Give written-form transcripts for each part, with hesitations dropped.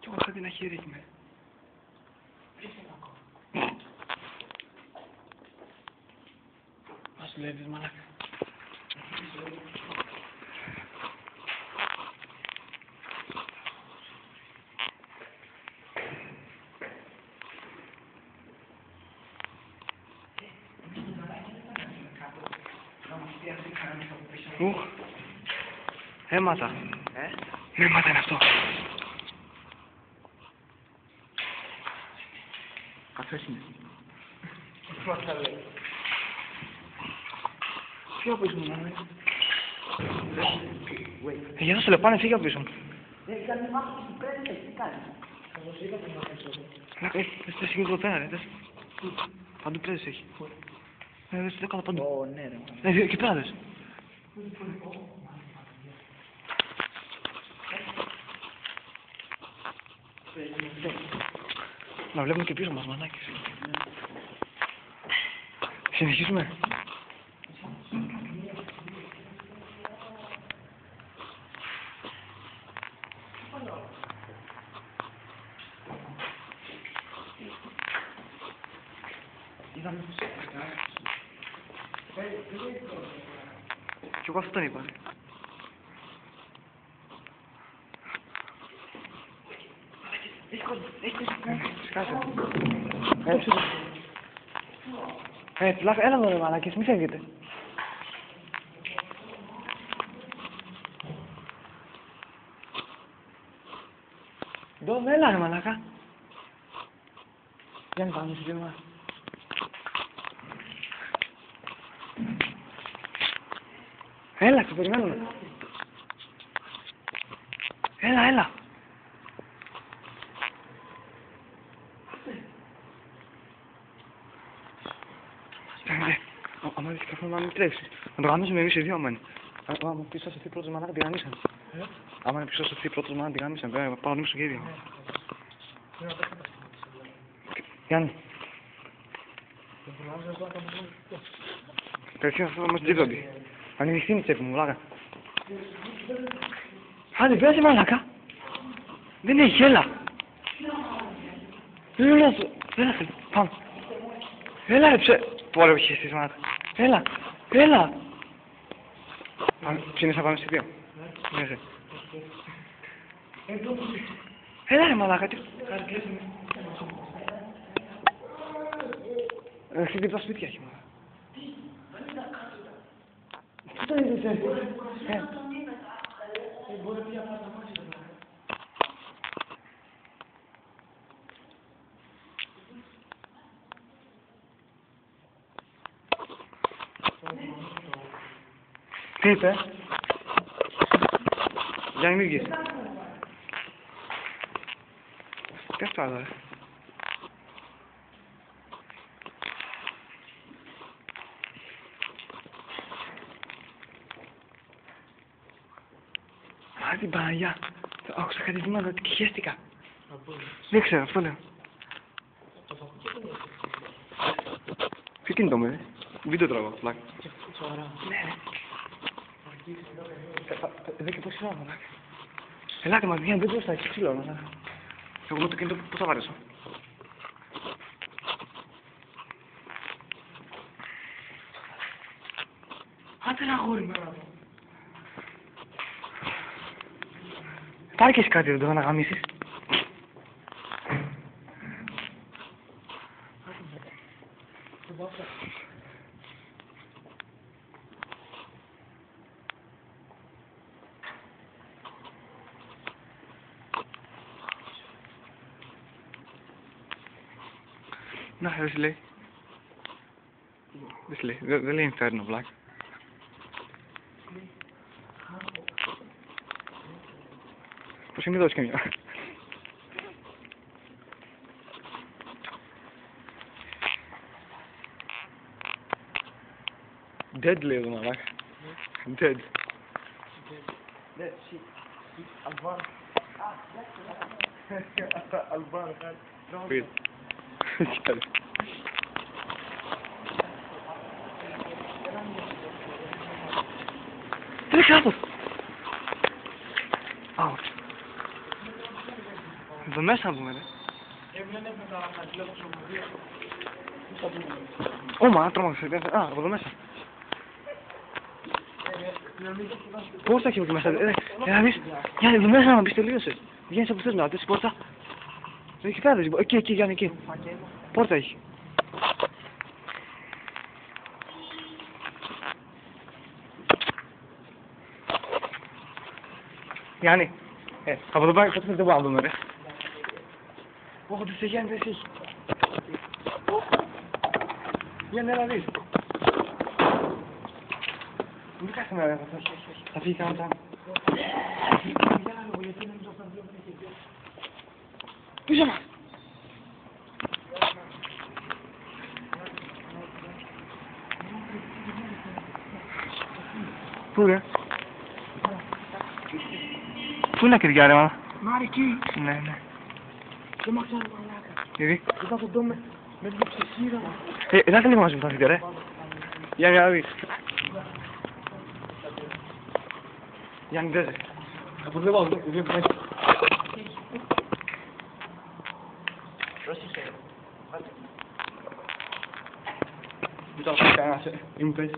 Κι εγώ είχα δει ένα χέρι εκεί μέσα. Μας δουλεύεις μαλάκα. Αίματα. Αίματα είναι αυτό. Καφές είναι. Φύγε από πίσω μου, μάνα. Για να σε λεπάνε, φύγε από πίσω μου. Κάνει μάθος στην πρέσβη, τι κάνει. Όπως είπα πριν να πέσω. Έχεις εκεί εδώ πέρα, ρε. Παντού πρέσβης έχει. Δεν κάτω παντού. Ω, ναι ρε. Εκεί πέρα δες. Να βλέπουμε και πίσω μας, μανάκες. Συνεχίσουμε. Κι εγώ αυτό τον είπα. Σκάσε. Έλα εδώ ρε μαλάκες, μη φεύγετε. Ντόμ, έλα ρε μαλάκα. Για να πάμε στο βήμα. Έλα, το περιμένουμε. Έλα. Άμα δεις καθόλου να μην τρέξεις. Να το γαμίσουμε εμείς οι δύο άμα είναι. Άμα πεις θα σωθεί πρώτος μαλάκα, τη γαμίσαμε. Άμα είναι πεις θα σωθεί πρώτος μαλάκα, τη γαμίσαμε. Πάω νύψω και ίδιο. Γιάννη. Κατευθείαν αυτό θα μας τζίβονται. Ανοιχτή είναι η τσέπη μου, μαλάκα. Άντε, πέρασε μαλάκα. Δεν έχει, έλα. Έλα, πάμε. Έλα ρε ψε... Πόρε όχι εσείς μάνα. Έλα. Ψήνες να πάμε στη δύο. Έλα ρε μαλάκα. Εσύ δίπλα σπίτια έχει μαλάκα. Τι το είδες Τι είπε? Γιάννη μη βγεις. Τι αυτό άλλο ρε. Α, την Παναγιά. Άκουσα κάτι βήματα ότι χαίστηκα. Δεν ξέρω, αυτό λέω. Ποιο κινητό μου είναι? Βίντεο τραβώ, πλάκα. Ναι ρε. Εδώ και πόση ώρα, μαλάκα. Ελάτε μας βγαίνει, δεν μπροστά, έχει ξύλο, μαλάκα. Εγώ με το κινητό πώς θα βαρέσω. Άντε ένα αγόρι με εδώ. Πάρε και εσύ κάτι εδώ να γαμίσεις. Να, δεν σου λέει. Δεν σου λέει, δεν λέει Inferno, Black. Πώς είναι δώσει και μια. Dead λέει εδώ, μαλάκα. Dead. Dead shit. Alban. Alban, Wait. Τι κάτω! Out. Εδώ μέσα να πούμε, ρε. Ωμα, τρόμαξε. Α, από εδώ μέσα. Πώς θα έχει εκεί μέσα, να δεις, Γιάννη, εδώ μέσα να μπεις, τελείωσε. Βγαίνεις από θες να δεις, πόρτα. Εκεί πέρα, εκεί, Γιάννη, εκεί. Πόρτα έχει. Γιάννη, από εδώ πέρα δεν μπορούμε να δούμε, ρε. Ω, τι σε Γιάννη, εσύ. Γιάννη, έλα δεις. Μην κάτσε με, ρε, θα φύγει κανένα τάμα. Πίσω μας. Πού ρε? Πού είναι ακριβιά ρε μάνα? Μάρη εκεί. Ναι. Δεν μ' αξάνε μαλάκα. Γιατί? Δεν θα τον δω με την ψυχήρα. Ελάτε λίγο μαζί μου θα φύγετε ρε. Γιάννη, να δεις. Γιάννη, δέσε. Από εδώ πάω, βλέπω μέσα. Πρόσεχε. Δεν το αφήνει κανένας, μου πες.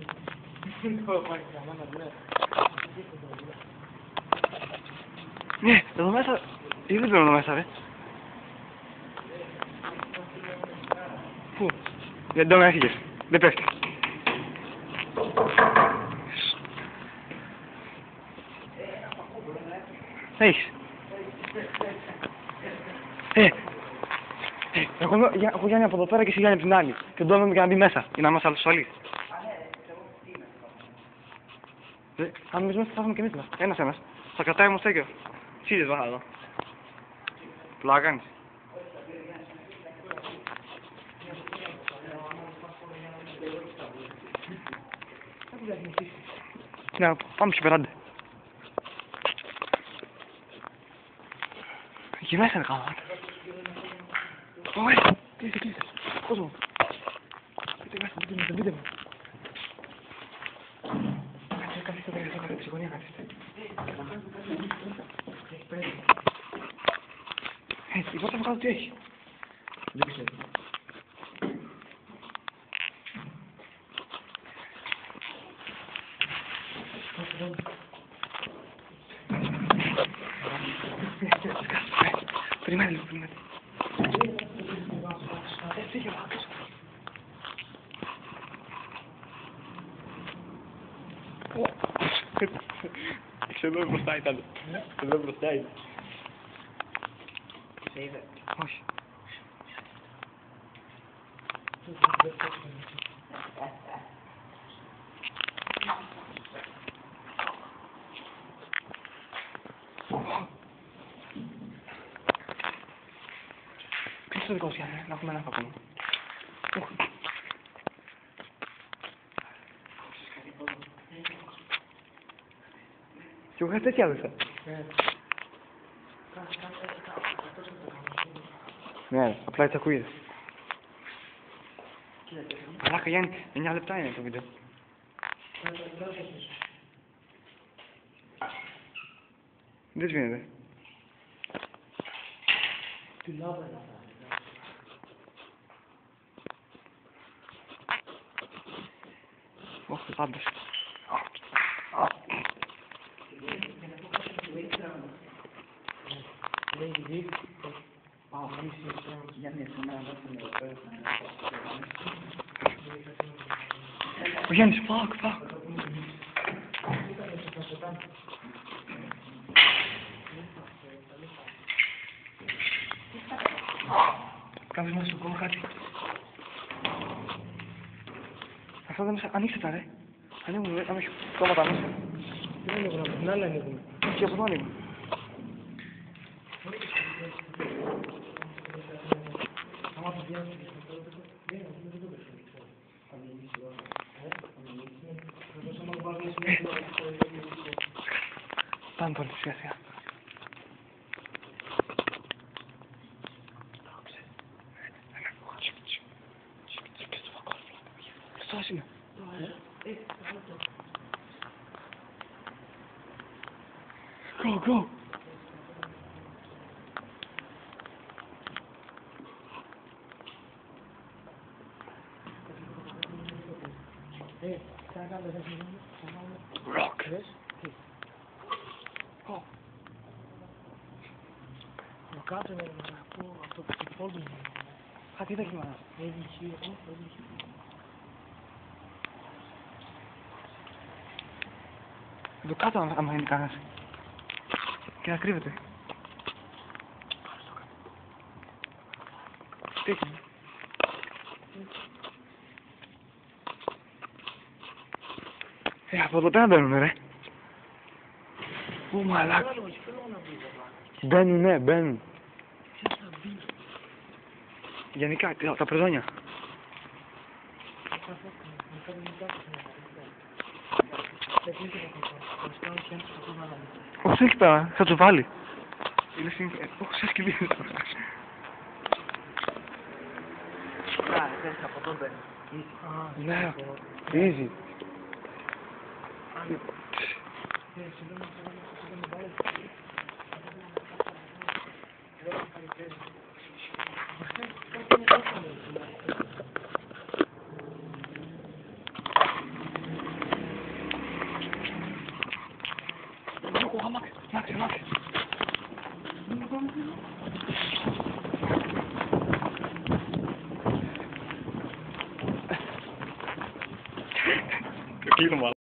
Ναι, εδώ μέσα, ή δεν παίρνω εδώ μέσα, ρε. Πού? Γιατί δεν έφυγες, δεν πέφτει. Έχεις. Εγώ Γιάννη από εδώ πέρα και εσύ Γιάννη από την άλλη. Και τον δούμε για να μπει μέσα, για να είμαστε ασφαλείς. Αν εμείς μέσα θα έχουμε και εμείς μέσα. Ένας. Θα κρατάει όμως τέτοιο. Τσίδες βάχα εδώ. Πλάκα κάνεις. Ναι, πάμε και περάντε. Εκεί μέσα είναι καλά. Ωραία, κλείστε. Κόσμο. Πείτε μου. Καθίστε εδώ, στη γωνία καθίστε. Η πόρτα μου κάτω τι έχει. Δεν ξέρω. Περιμένε λίγο, περιμένε. Φύγε, μάκας. Εδώ μπροστά ήταν. Εδώ μπροστά ήταν. Σε είδε. Όχι. Κλείσε το δικό σου, Γιάννη, να έχουμε ένα ακόμα. Και εγώ τέτοια άδεσα. Ναι, απλά έτσι ακούγεται. Μαλάκα Γιάννη, 9 λεπτά είναι το βίντεο. Δεν σβήνεται. Τι λάβα είναι αυτά. Όχι, πάντως. Ο Γιάννης, fuck. Κάτσε μέσα ακόμα κάτι. Αυτά δεν μέσα, ανοίξτε τα ρε. Ανοίγουν, αν έχει κόμματα μέσα. Τι είναι γράμμα, την άλλη ανοίγουμε. Και από εδώ ανοίγουν. Πάμε πολύ σιγά σιγά. Σωστός είναι. Go, go. Rock. Oh. Το κάτω από το πόδι μου. Κάτι δεν κοιμάνα. Το κάτω άμα είναι κανένας. Και να κρύβεται. Τι έκανε. Από εδώ πέρα μπαίνουνε ρε. Ω μαλάκα. Μπαίνουν, ναι, μπαίνουν. Γενικά, τα πρεζόνια. Όχι, εκεί πέρα, θα του βάλει. Είναι όχι, σε σκυλί. Θες από εδώ μπαίνει. Ναι, easy. Max. Κλείνω μάλλον.